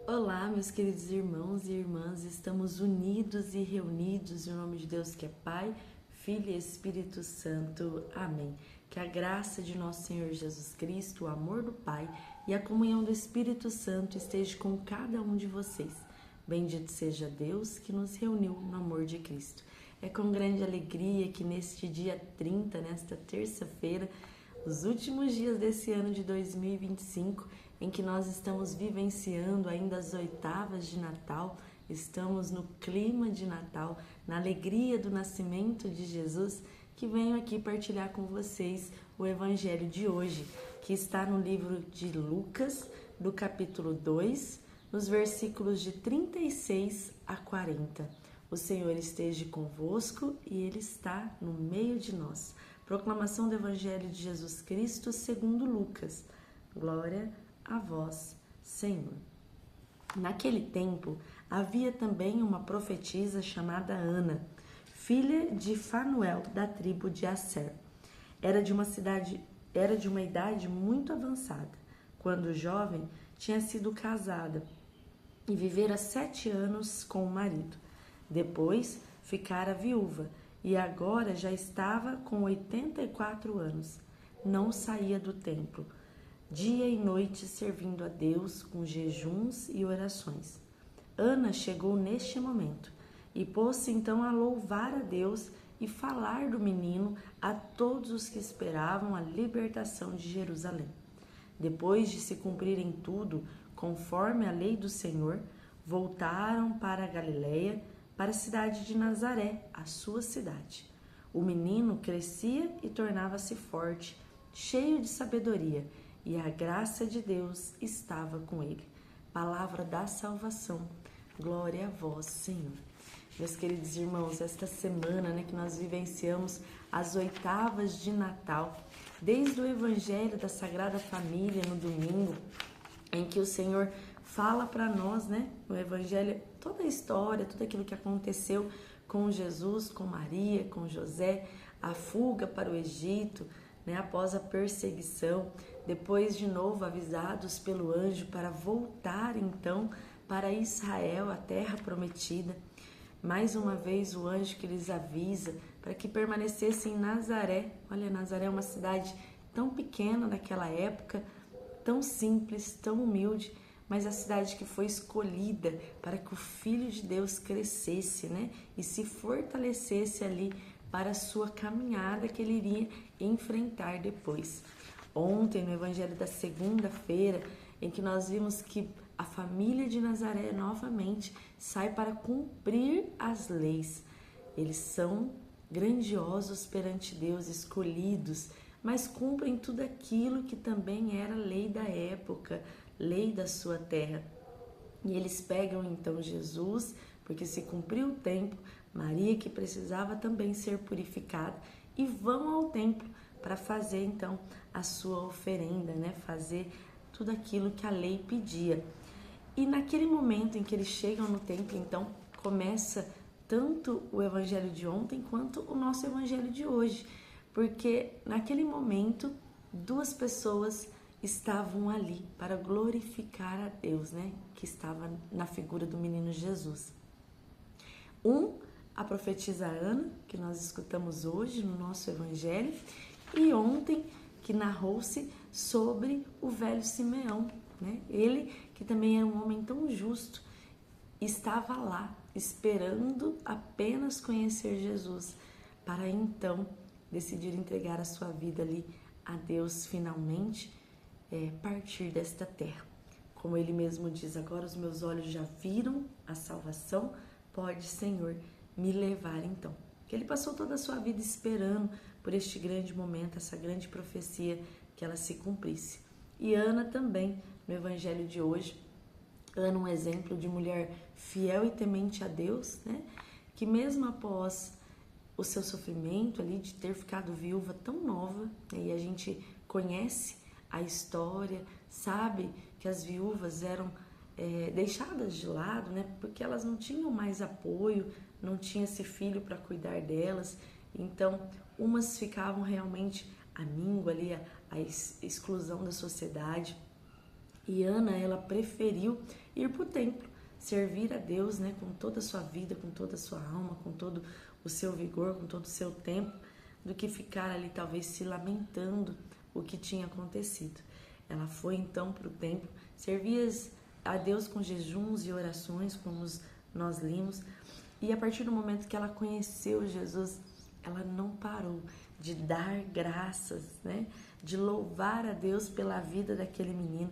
Olá, meus queridos irmãos e irmãs, estamos unidos e reunidos em nome de Deus que é Pai, Filho e Espírito Santo. Amém. Que a graça de nosso Senhor Jesus Cristo, o amor do Pai e a comunhão do Espírito Santo esteja com cada um de vocês. Bendito seja Deus que nos reuniu no amor de Cristo. É com grande alegria que neste dia 30, nesta terça-feira, os últimos dias desse ano de 2025, em que nós estamos vivenciando ainda as oitavas de Natal, estamos no clima de Natal, na alegria do nascimento de Jesus, que venho aqui partilhar com vocês o Evangelho de hoje, que está no livro de Lucas, do capítulo 2, nos versículos de 36 a 40. O Senhor esteja convosco e Ele está no meio de nós. Proclamação do Evangelho de Jesus Cristo segundo Lucas. Glória a vós, Senhor. Naquele tempo, havia também uma profetisa chamada Ana, filha de Fanuel, da tribo de Asser. Era de uma idade muito avançada. Quando jovem, tinha sido casada e vivera 7 anos com o marido. Depois, ficara viúva e agora já estava com 84 anos. Não saía do templo, dia e noite servindo a Deus com jejuns e orações. Ana chegou neste momento e pôs-se então a louvar a Deus e falar do menino a todos os que esperavam a libertação de Jerusalém. Depois de se cumprirem tudo, conforme a lei do Senhor, voltaram para a Galiléia, para a cidade de Nazaré, a sua cidade. O menino crescia e tornava-se forte, cheio de sabedoria, e a graça de Deus estava com ele. Palavra da salvação. Glória a vós, Senhor. Meus queridos irmãos, esta semana que nós vivenciamos as oitavas de Natal, desde o Evangelho da Sagrada Família no domingo, em que o Senhor fala para nós, no Evangelho, toda a história, tudo aquilo que aconteceu com Jesus, com Maria, com José, a fuga para o Egito, após a perseguição, depois de novo avisados pelo anjo para voltar então para Israel, a terra prometida. Mais uma vez o anjo que lhes avisa para que permanecessem em Nazaré. Olha, Nazaré é uma cidade tão pequena naquela época, tão simples, tão humilde, mas a cidade que foi escolhida para que o Filho de Deus crescesse, e se fortalecesse ali para a sua caminhada que ele iria enfrentar depois. Ontem, no Evangelho da segunda-feira, em que nós vimos que a família de Nazaré novamente sai para cumprir as leis. Eles são grandiosos perante Deus, escolhidos, mas cumprem tudo aquilo que também era lei da época, lei da sua terra. E eles pegam então Jesus, porque se cumpriu o tempo, Maria que precisava também ser purificada, e vão ao templo para fazer então a sua oferenda, fazer tudo aquilo que a lei pedia. E naquele momento em que eles chegam no templo, então começa tanto o evangelho de ontem quanto o nosso evangelho de hoje, porque naquele momento 2 pessoas estavam ali para glorificar a Deus, que estava na figura do menino Jesus. A profetisa Ana, que nós escutamos hoje no nosso evangelho, e ontem que narrou-se sobre o velho Simeão, Ele, que também era um homem tão justo, estava lá esperando apenas conhecer Jesus para então decidir entregar a sua vida ali a Deus finalmente, partir desta terra. Como ele mesmo diz, agora os meus olhos já viram a salvação, pode, Senhor, me levar então. Que ele passou toda a sua vida esperando por este grande momento, essa grande profecia, que ela se cumprisse. E Ana também, no evangelho de hoje, Ana, um exemplo de mulher fiel e temente a Deus, que mesmo após o seu sofrimento ali de ter ficado viúva tão nova, e a gente conhece a história, sabe que as viúvas eram deixadas de lado, porque elas não tinham mais apoio, não tinha esse filho para cuidar delas, então umas ficavam realmente à míngua ali, a exclusão da sociedade, E Ana, ela preferiu ir para o templo, servir a Deus, né, com toda a sua vida, com toda a sua alma, com todo o seu vigor, com todo o seu tempo, do que ficar ali talvez se lamentando o que tinha acontecido. Ela foi então para o templo, servia a Deus com jejuns e orações, como nós limos, e a partir do momento que ela conheceu Jesus, ela não parou de dar graças, né, de louvar a Deus pela vida daquele menino,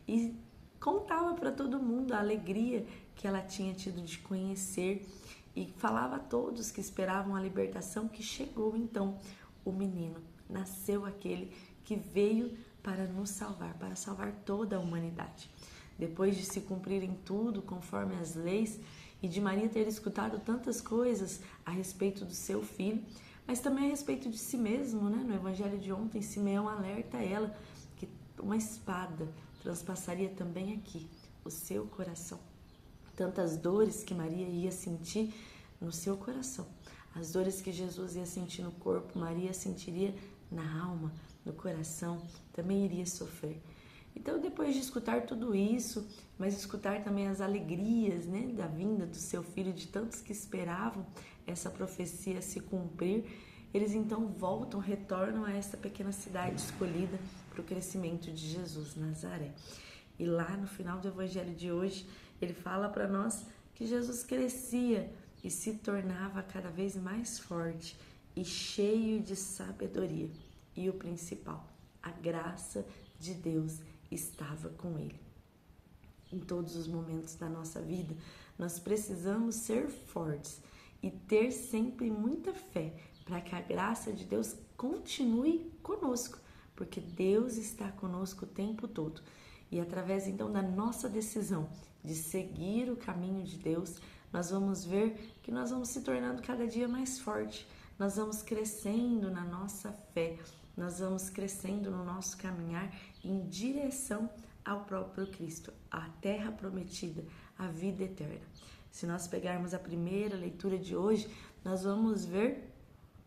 e contava para todo mundo a alegria que ela tinha tido de conhecer, e falava a todos que esperavam a libertação que chegou então o menino. Nasceu aquele que veio para nos salvar, para salvar toda a humanidade. Depois de se cumprirem tudo conforme as leis e de Maria ter escutado tantas coisas a respeito do seu filho, mas também a respeito de si mesmo, né? No evangelho de ontem, Simeão alerta ela que uma espada transpassaria também aqui o seu coração. Tantas dores que Maria ia sentir no seu coração, as dores que Jesus ia sentir no corpo, Maria sentiria na alma, no coração, também iria sofrer. Então, depois de escutar tudo isso, mas escutar também as alegrias, né, da vinda do seu filho, de tantos que esperavam essa profecia se cumprir, eles então retornam a essa pequena cidade escolhida para o crescimento de Jesus, Nazaré. E lá no final do evangelho de hoje, ele fala para nós que Jesus crescia e se tornava cada vez mais forte e cheio de sabedoria. E o principal, a graça de Deus estava com ele. Em todos os momentos da nossa vida, nós precisamos ser fortes e ter sempre muita fé para que a graça de Deus continue conosco, porque Deus está conosco o tempo todo. E através então da nossa decisão de seguir o caminho de Deus, nós vamos ver que nós vamos se tornando cada dia mais forte, nós vamos crescendo na nossa fé, nós vamos crescendo no nosso caminhar em direção ao próprio Cristo, à terra prometida, à vida eterna. Se nós pegarmos a primeira leitura de hoje, nós vamos ver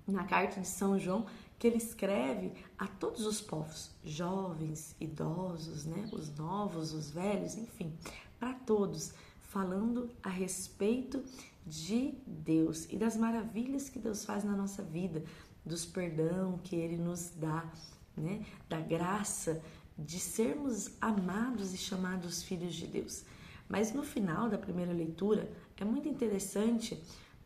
na carta de São João que ele escreve a todos os povos, jovens, idosos, né, os novos, os velhos, enfim, para todos, falando a respeito de Deus e das maravilhas que Deus faz na nossa vida, dos perdão que Ele nos dá, né, da graça de sermos amados e chamados filhos de Deus. Mas no final da primeira leitura é muito interessante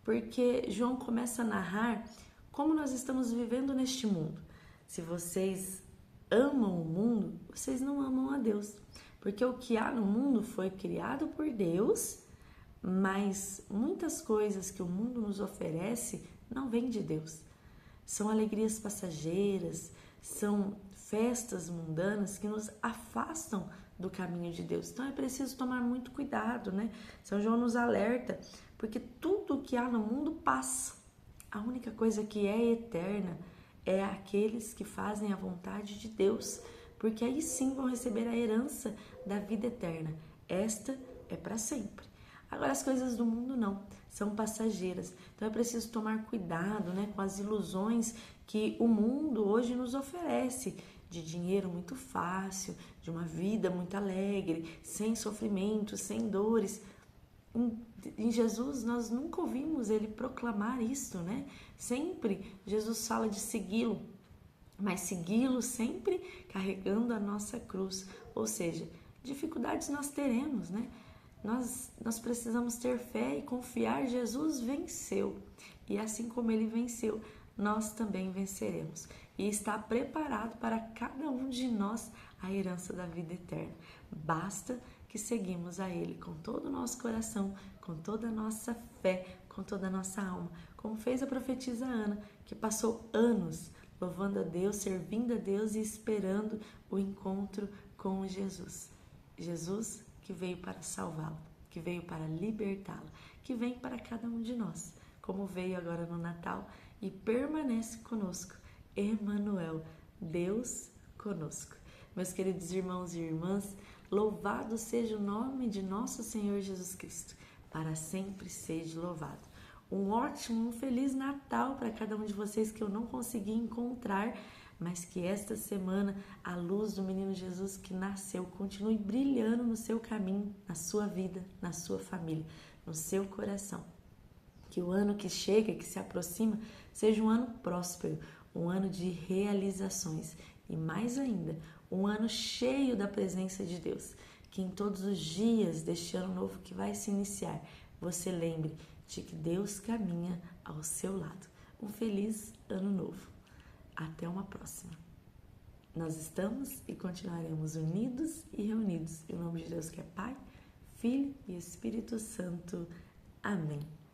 porque João começa a narrar como nós estamos vivendo neste mundo. Se vocês amam o mundo, vocês não amam a Deus. Porque o que há no mundo foi criado por Deus, mas muitas coisas que o mundo nos oferece não vêm de Deus. São alegrias passageiras, são festas mundanas que nos afastam do caminho de Deus. Então é preciso tomar muito cuidado, né? São João nos alerta, porque tudo que há no mundo passa. A única coisa que é eterna é aqueles que fazem a vontade de Deus, porque aí sim vão receber a herança da vida eterna. Esta é para sempre. Agora as coisas do mundo não, são passageiras. Então é preciso tomar cuidado, né, com as ilusões que o mundo hoje nos oferece, de dinheiro muito fácil, de uma vida muito alegre, sem sofrimento, sem dores. Em Jesus nós nunca ouvimos ele proclamar isso, né? Sempre Jesus fala de segui-lo, mas segui-lo sempre carregando a nossa cruz. Ou seja, dificuldades nós teremos, né? Nós precisamos ter fé e confiar. Jesus venceu, e assim como ele venceu, nós também venceremos. E está preparado para cada um de nós a herança da vida eterna. Basta que seguimos a ele com todo o nosso coração, com toda a nossa fé, com toda a nossa alma, como fez a profetisa Ana, que passou anos louvando a Deus, servindo a Deus e esperando o encontro com Jesus. Jesus que veio para salvá-la, que veio para libertá-la, que vem para cada um de nós, como veio agora no Natal e permanece conosco. Emmanuel, Deus conosco. Meus queridos irmãos e irmãs, louvado seja o nome de nosso Senhor Jesus Cristo, para sempre seja louvado. Um ótimo, um feliz Natal para cada um de vocês que eu não consegui encontrar, mas que esta semana a luz do menino Jesus que nasceu continue brilhando no seu caminho, na sua vida, na sua família, no seu coração. Que o ano que chega, que se aproxima, seja um ano próspero, um ano de realizações e, mais ainda, um ano cheio da presença de Deus. Que em todos os dias deste ano novo que vai se iniciar, você lembre de que Deus caminha ao seu lado. Um feliz ano novo. Até uma próxima. Nós estamos e continuaremos unidos e reunidos. Em nome de Deus que é Pai, Filho e Espírito Santo. Amém.